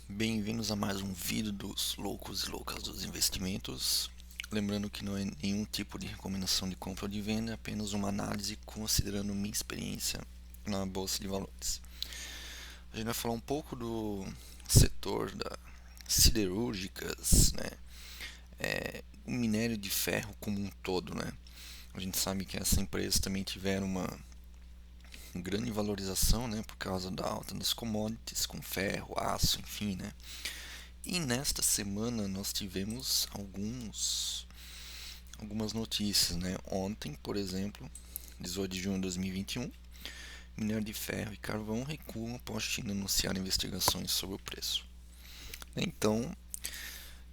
Bem-vindos a mais um vídeo dos loucos e loucas dos investimentos. Lembrando que não é nenhum tipo de recomendação de compra ou de venda, é apenas uma análise considerando minha experiência na bolsa de valores. A gente vai falar um pouco do setor das siderúrgicas, né? O minério de ferro como um todo, né? A gente sabe que essas empresas também tiveram uma grande valorização, né, por causa da alta das commodities, com ferro, aço, enfim, né? E nesta semana nós tivemos algumas notícias, né? Ontem, por exemplo, 18 de junho de 2021, minério de ferro e carvão recuam após a China anunciar investigações sobre o preço. Então,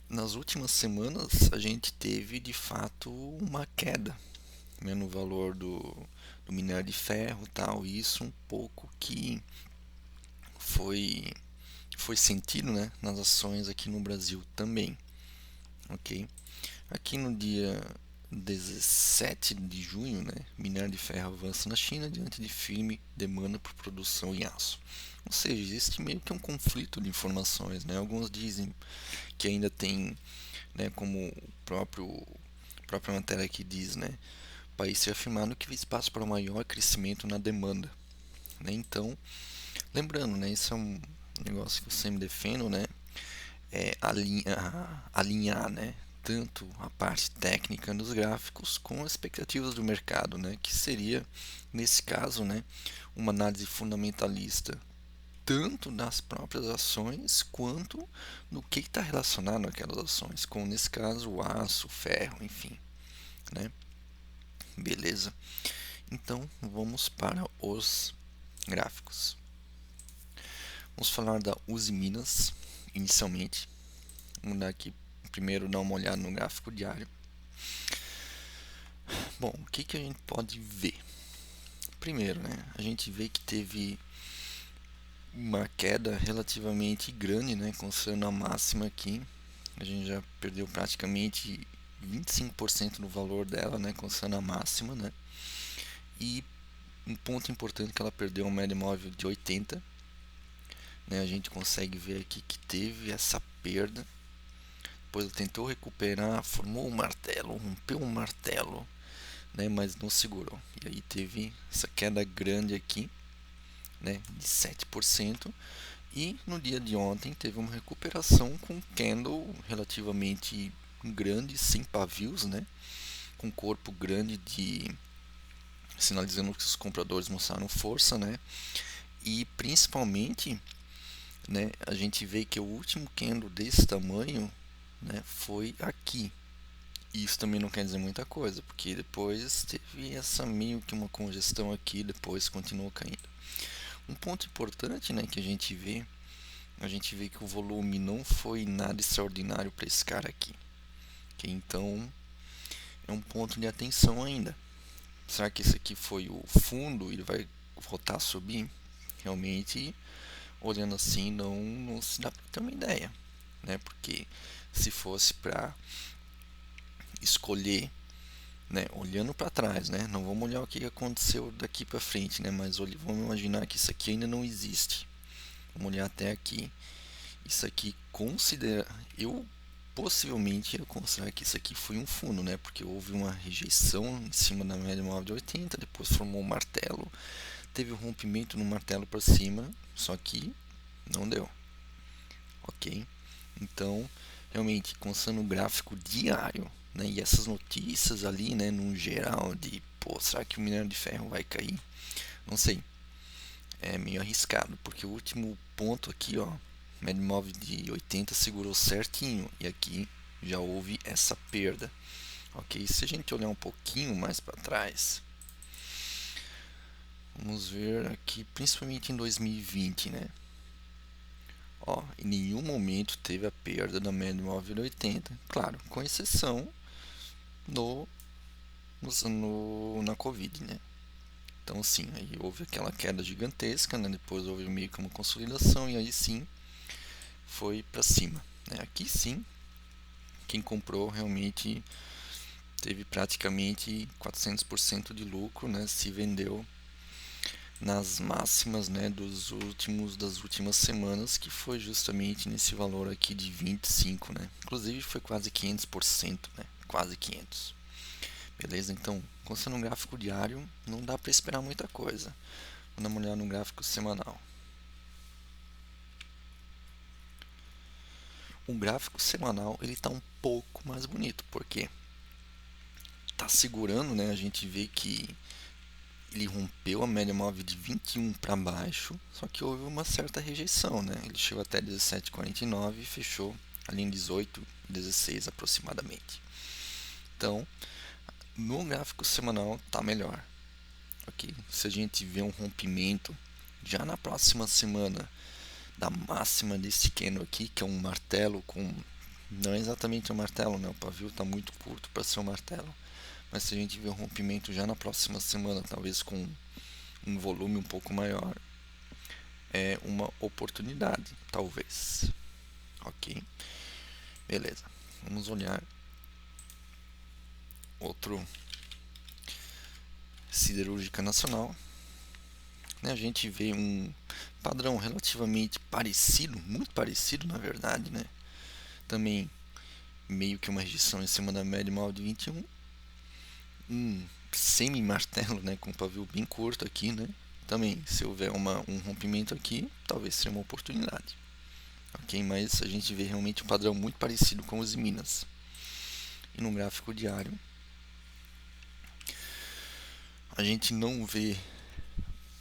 nas últimas semanas a gente teve de fato uma queda, né, no valor do minério de ferro, tal, e isso um pouco que foi foi sentido, né, nas ações aqui no Brasil também, ok? Aqui no dia 17 de junho, né, minério de ferro avança na China diante de firme demanda por produção em aço. Ou seja, existe meio que um conflito de informações, né? Alguns dizem que ainda tem, né, como própria matéria aqui diz, né, o país se afirmando que vê espaço para um maior crescimento na demanda, né? Então, lembrando, né, isso é um negócio que eu sempre defendo, né, alinhar, né, tanto a parte técnica dos gráficos com as expectativas do mercado, né, que seria, nesse caso, né, uma análise fundamentalista tanto das próprias ações quanto no que está relacionado àquelas ações, como nesse caso o aço, o ferro, enfim, né? Beleza? Então vamos para os gráficos. Vamos falar da Uzi Minas inicialmente. Vamos dar aqui primeiro dar uma olhada no gráfico diário. Bom, o que a gente pode ver? Primeiro, né, a gente vê que teve uma queda relativamente grande, né, considerando a máxima aqui. A gente já perdeu praticamente 25% do valor dela, né, considerando a máxima, né? E um ponto importante é que ela perdeu uma média móvel de 80, né? A gente consegue ver aqui que teve essa perda. Depois ela tentou recuperar, formou um martelo, rompeu um martelo, né, mas não segurou. E aí teve essa queda grande aqui, né, de 7%. E no dia de ontem teve uma recuperação com candle relativamente grande, sem pavios, né, com corpo grande de sinalizando que os compradores mostraram força, né? E principalmente, né, a gente vê que o último candle desse tamanho, né, foi aqui. E isso também não quer dizer muita coisa, porque depois teve essa meio que uma congestão aqui, depois continuou caindo. Um ponto importante, né, que a gente vê que o volume não foi nada extraordinário para esse cara aqui. Que então é um ponto de atenção ainda. Será que esse aqui foi o fundo e ele vai voltar a subir? Realmente, olhando assim, não se dá para ter uma ideia, né? Porque se fosse para escolher, né, olhando para trás, né, não vamos olhar o que aconteceu daqui para frente, né, mas vamos imaginar que isso aqui ainda não existe. Vamos olhar até aqui. Isso aqui considera, eu possivelmente eu considerar que isso aqui foi um fundo, né, porque houve uma rejeição em cima da média móvel de 80, depois formou um martelo, teve um rompimento no martelo para cima, só que não deu, ok? Então, realmente, considerando o gráfico diário, né, e essas notícias ali, né, no geral, de, pô, será que o minério de ferro vai cair? Não sei, é meio arriscado, porque o último ponto aqui, ó, média móvel de 80 segurou certinho, e aqui já houve essa perda, ok? Se a gente olhar um pouquinho mais para trás, vamos ver aqui, principalmente em 2020, né? Ó, em nenhum momento teve a perda da média móvel de 80, claro, com exceção no, na Covid, né? Então sim, aí houve aquela queda gigantesca, né? Depois houve meio que uma consolidação e aí sim foi para cima, né? Aqui sim, quem comprou realmente teve praticamente 400% de lucro, né? Se vendeu nas máximas, né, das últimas semanas, que foi justamente nesse valor aqui de 25, né? Inclusive foi quase 500%, né? Quase 500. Beleza? Então, considerando um gráfico diário, não dá para esperar muita coisa. Vamos dar uma olhada no gráfico semanal. O gráfico semanal ele está um pouco mais bonito, porque está segurando, né? A gente vê que ele rompeu a média móvel de 21 para baixo, só que houve uma certa rejeição, né? Ele chegou até 17,49 e fechou ali em 18,16 aproximadamente. Então, no gráfico semanal está melhor, ok? Se a gente vê um rompimento já na próxima semana da máxima desse candle aqui, que é um martelo com... Não é exatamente um martelo, né? O pavio está muito curto para ser um martelo. Mas se a gente vê um rompimento já na próxima semana, talvez com um volume um pouco maior, é uma oportunidade, talvez. Ok? Beleza. Vamos olhar outro siderúrgica nacional. A gente vê um padrão relativamente parecido, muito parecido na verdade, né? Também meio que uma rejeição em cima da média móvel de 21, um semi-martelo, né, com um pavio bem curto aqui, né? Também, se houver um rompimento aqui, talvez seja uma oportunidade. Ok? Mas a gente vê realmente um padrão muito parecido com os de Minas. E no gráfico diário, a gente não vê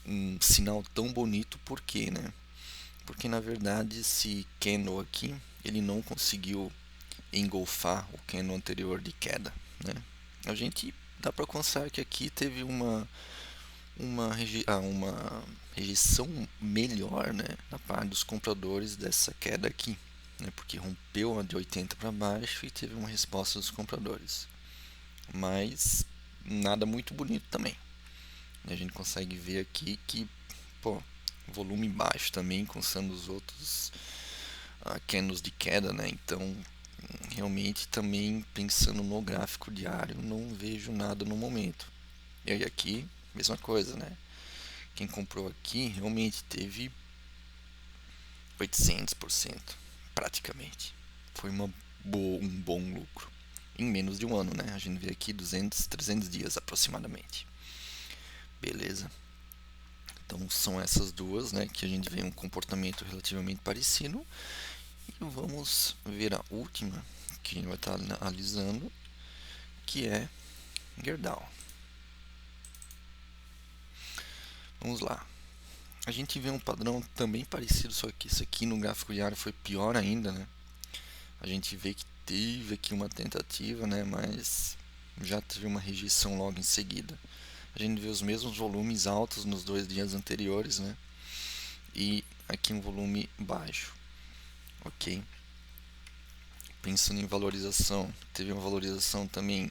um sinal tão bonito, por quê, né? Porque na verdade esse candle aqui, ele não conseguiu engolfar o candle anterior de queda, né? A gente dá para considerar que aqui teve uma rejeição melhor, né, na parte dos compradores dessa queda aqui, né, porque rompeu a de 80 para baixo e teve uma resposta dos compradores, mas nada muito bonito também. A gente consegue ver aqui que, pô, volume baixo também, considerando os outros candles de queda, né? Então, realmente também pensando no gráfico diário, não vejo nada no momento. E aí aqui, mesma coisa, né? Quem comprou aqui realmente teve 800%, praticamente. Foi um bom lucro. Em menos de um ano, né? A gente vê aqui 200, 300 dias aproximadamente. Beleza? Então são essas duas, né, que a gente vê um comportamento relativamente parecido. E vamos ver a última que a gente vai estar analisando, que é Gerdau. Vamos lá. A gente vê um padrão também parecido, só que isso aqui no gráfico diário foi pior ainda, né? A gente vê que teve aqui uma tentativa, né, mas já teve uma rejeição logo em seguida. A gente vê os mesmos volumes altos nos 2 dias anteriores, né? E aqui um volume baixo, ok? Pensando em valorização, teve uma valorização também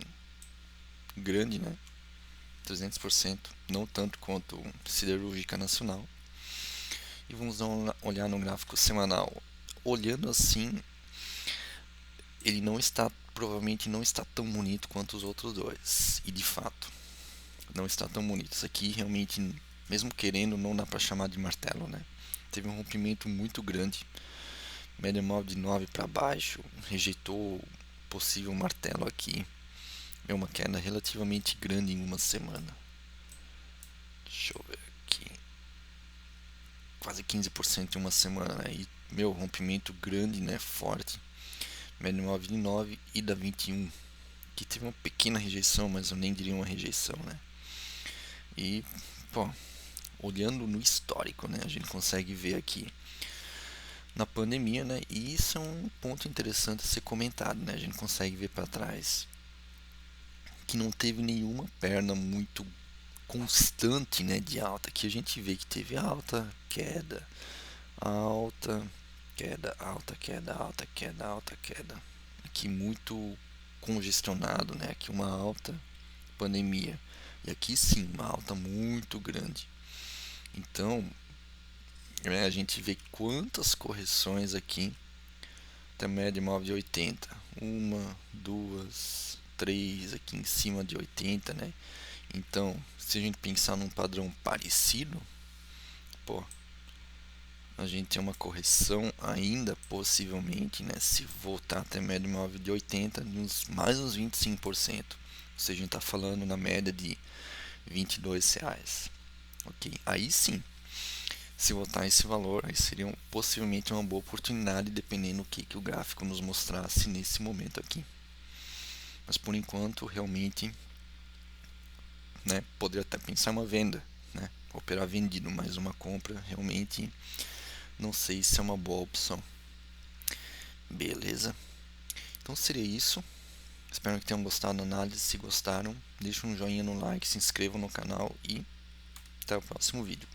grande, né? 300%, não tanto quanto siderúrgica nacional. E vamos dar uma olhar no gráfico semanal. Olhando assim, ele não está, provavelmente não está tão bonito quanto os outros dois. E de fato, não está tão bonito. Isso aqui realmente, mesmo querendo, não dá para chamar de martelo, né? Teve um rompimento muito grande. Média móvel de 9 para baixo, rejeitou possível martelo aqui. É uma queda relativamente grande em uma semana. Deixa eu ver aqui. Quase 15% em uma semana, né? E meu rompimento grande, né? Forte. Média móvel de 9 e da 21, que teve uma pequena rejeição, mas eu nem diria uma rejeição, né? E, pô, olhando no histórico, né? A gente consegue ver aqui na pandemia, né? E isso é um ponto interessante a ser comentado, né? A gente consegue ver para trás que não teve nenhuma perna muito constante, né, de alta, que a gente vê que teve alta, queda, alta, queda, alta, queda, alta, queda, alta, queda. Aqui muito congestionado, né? Aqui uma alta, pandemia. E aqui sim, uma alta muito grande. Então, né, a gente vê quantas correções aqui até média móvel de 80. Uma, duas, três aqui em cima de 80, né? Então, se a gente pensar num padrão parecido, pô, a gente tem uma correção ainda, possivelmente, né? Se voltar até média móvel de 80, mais uns 25%. Ou seja, a gente está falando na média de R$ 22. Ok? Aí sim, se voltar esse valor, aí seria possivelmente uma boa oportunidade, dependendo do que o gráfico nos mostrasse nesse momento aqui. Mas por enquanto, realmente, né, poderia até pensar uma venda, né, operar vendido, mas uma compra realmente não sei se é uma boa opção. Beleza? Então seria isso. Espero que tenham gostado da análise. Se gostaram, deixem um joinha no like, se inscrevam no canal e até o próximo vídeo.